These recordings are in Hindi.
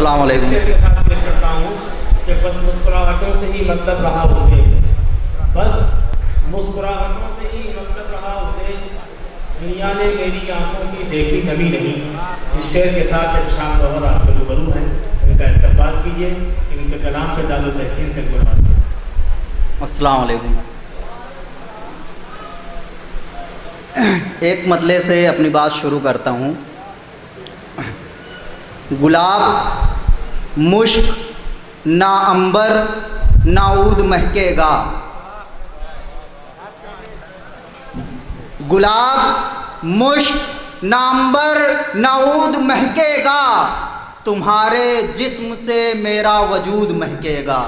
अस्सलाम वालेकुम। के साथ पेश करता हूँ कि बस मुस्कुराहटों से ही मतलब रहा उसे, बस मुस्कुराहटों से ही मतलब रहा उसे, दुनिया ने मेरी आंखों की देखी कभी नहीं। इस शेर के साथ एहतशाम गौहर आपके रूबरू हैं, इनका इस्तकबाल कीजिए, इनके कलाम के दादो तहसीन से गुणवान। अस्सलाम वालेकुम। एक मतले से अपनी बात शुरू करता हूँ। गुलाब मुश्क ना अंबर ना ऊद महकेगा, गुलाब मुश्क ना अंबर ना ऊद महकेगा, तुम्हारे जिस्म से मेरा वजूद महकेगा,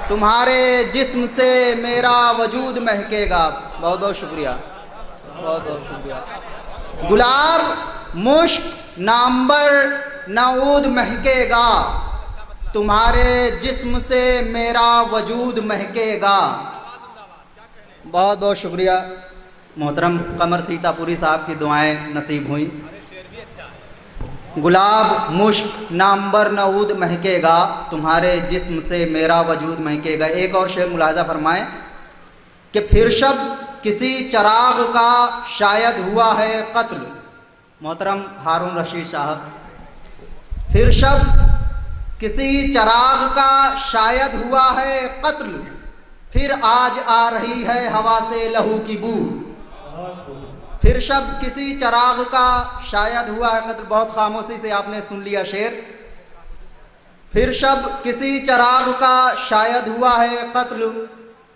तुम्हारे जिस्म से मेरा वजूद महकेगा। बहुत बहुत शुक्रिया, बहुत बहुत शुक्रिया। गुलाब मुश्क ना अंबर ना ऊद महकेगा, तुम्हारे जिस्म से मेरा वजूद महकेगा। बहुत बहुत शुक्रिया। मोहतरम कमर सीतापुरी साहब की दुआएं नसीब हुई। गुलाब मुश्क ना अंबर ना ऊद महकेगा, तुम्हारे जिस्म से मेरा वजूद महकेगा। एक और शेर मुलाहजा फरमाएं कि फिर शब किसी चराग का शायद हुआ है कत्ल। मोहतरम हारून रशीद साहब, फिर शब किसी चराग का शायद हुआ है कत्ल, फिर आज आ रही है हवा से लहू की बू। फिर शब किसी चराग का शायद हुआ है कत्ल, बहुत खामोशी से आपने सुन लिया शेर। फिर शब किसी चराग का शायद हुआ है कत्ल,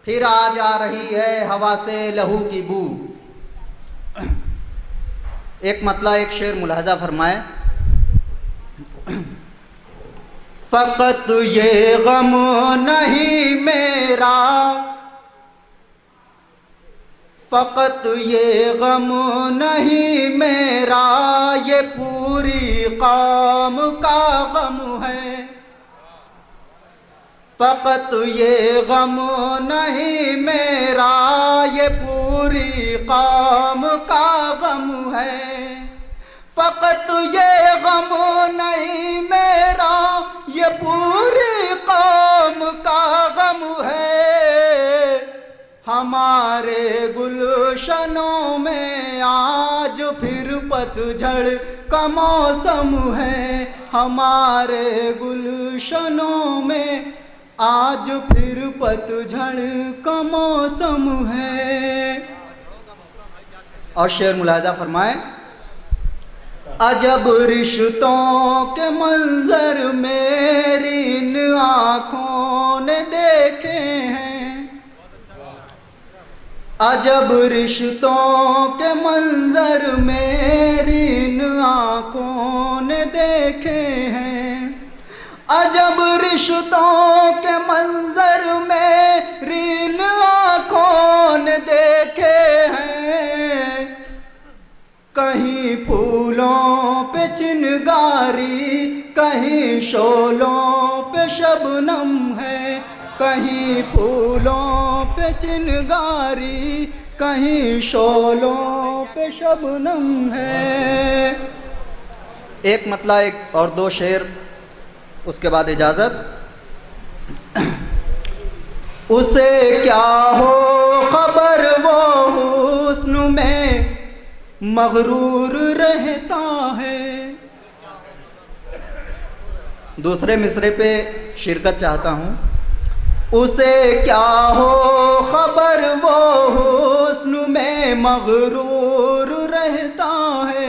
फिर आज आ रही है हवा से लहू की बू। एक मतला एक शेर मुलाहजा फरमाए। फ़क़त ये गम नहीं मेरा, फ़क़त ये गम नहीं मेरा, ये पूरी कौम का गम है। फ़क़त ये गम नहीं मेरा, ये पूरी कौम का गम है। फ़क़त ये गम नहीं मेरा, ये पूरी कौम का गम है। हमारे गुलशनों में आज फिर पतझड़ का मौसम है, हमारे गुलशनों में आज फिर पतझड़ का मौसम है। और शेर मुलाहजा फरमाए। अजब रिश्तों के मंजर मेरी इन आँखों ने देखे हैं, अजब रिश्तों के मंजर मेरी इन आँखों ने देखे हैं, अजब रिश्तों के मंजर मेरी इन आँखों ने देखे हैं। कहीं फूलों पे चिनगारी, कहीं शोलों पे शबनम है, कहीं फूलों पे चिनगारी, कहीं शोलों पे शबनम है। एक मतला एक और दो शेर, उसके बाद इजाज़त। उसे क्या हो खबर वो हुस्न में मगरूर रहता है। दूसरे मिसरे पे शिरकत चाहता हूँ। उसे क्या हो खबर वो हुस्न में मगरूर रहता है,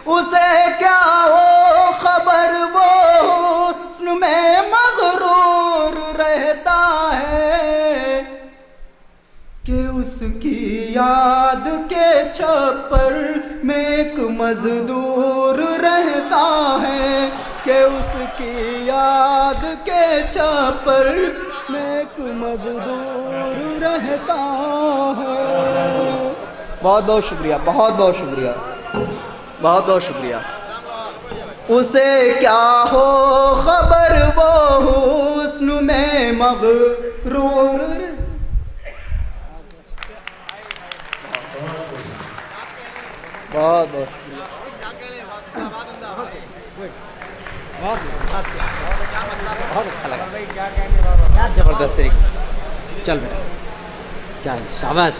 उसे क्या हो खबर वो हुस्न में मगरूर रहता है, कि उसकी याद के छप्पर में एक मजदूर रहता है, कि उसकी याद के छप्पर में एक मजदूर रहता है। बहुत बहुत शुक्रिया, बहुत बहुत शुक्रिया, बहुत बहुत शुक्रिया। उसे क्या हो खबर वो हुस्न में मगरूर। बहुत बहुत बहुत अच्छा लगा, क्या ज़बरदस्त तरीके। चल बेटा, क्या है, शाबाश।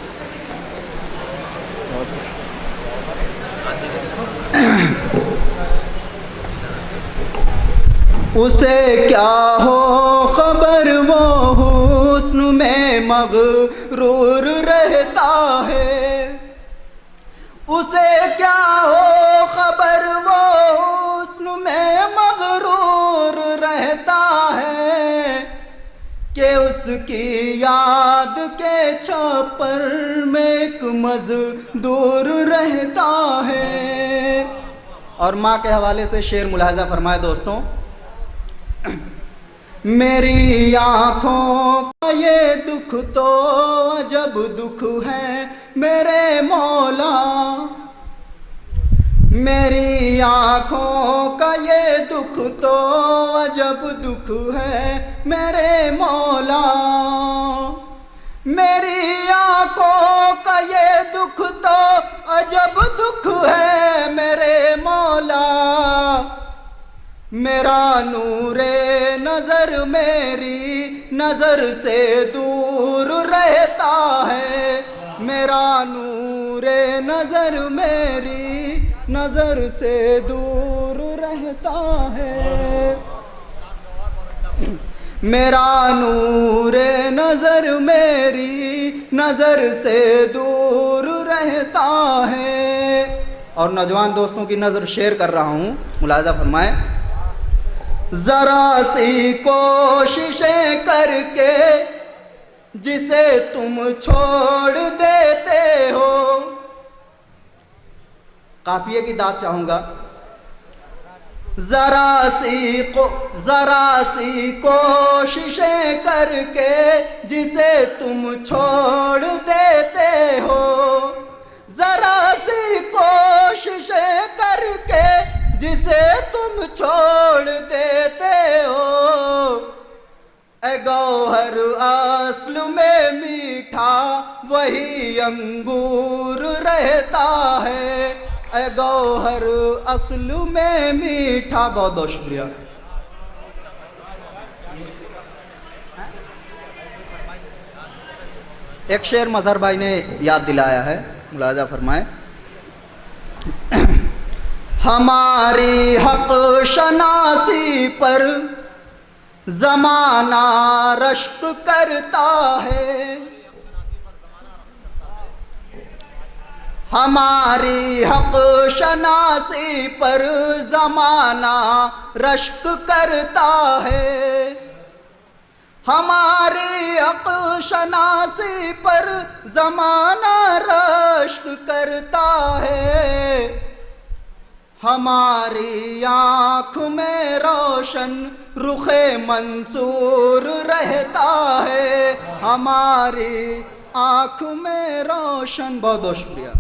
उसे क्या हो खबर वो हुस्न में मगरूर रहता है। उसे क्या हो खबर वो हुस्न में मगरूर रहता है कि उसकी याद के छापर में एक मजदूर रहता है। और माँ के हवाले से शेर मुलाहजा फरमाए दोस्तों। मेरी आँखों का ये दुख तो अजब दुख है मेरे मौला। मेरी आँखों का ये दुख तो अजब दुख है मेरे मौला। मेरी आँखों का ये दुख तो अजब दुख है मेरे मौला। मेरा नूरे नज़र मेरी नज़र से दूर रहता है। मेरा नूरे नज़र मेरी नज़र से दूर रहता है। मेरा नूरे नज़र मेरी नज़र से दूर रहता है। और नौजवान दोस्तों की नज़र शेयर कर रहा हूँ, मुलाहजा फरमाएं। ज़रा सी कोशिशें करके जिसे तुम छोड़ देते हो। काफिये की दाद चाहूँगा। ज़रा सी कोशिशें करके जिसे तुम छोड़ देते हो। ज़रा सी कोशिशें करके जिसे तुम छोड़ देते हो। ए गौहर असल में मीठा वही अंगूर रहता है। ए गौहर असल में मीठा। बहुत बहुत शुक्रिया। एक शेर मजहर भाई ने याद दिलाया है, मुलाजा फरमाए। हमारी हक शनासी पर ज़माना रश्क करता है। हमारी हक शनासी पर ज़माना रश्क करता है। हमारी हक शनासी पर ज़माना रश्क करता है। हमारी आँख में रोशन रुखे मंसूर रहता है। हमारी आँख में रोशन। बहुत बहुत शुक्रिया।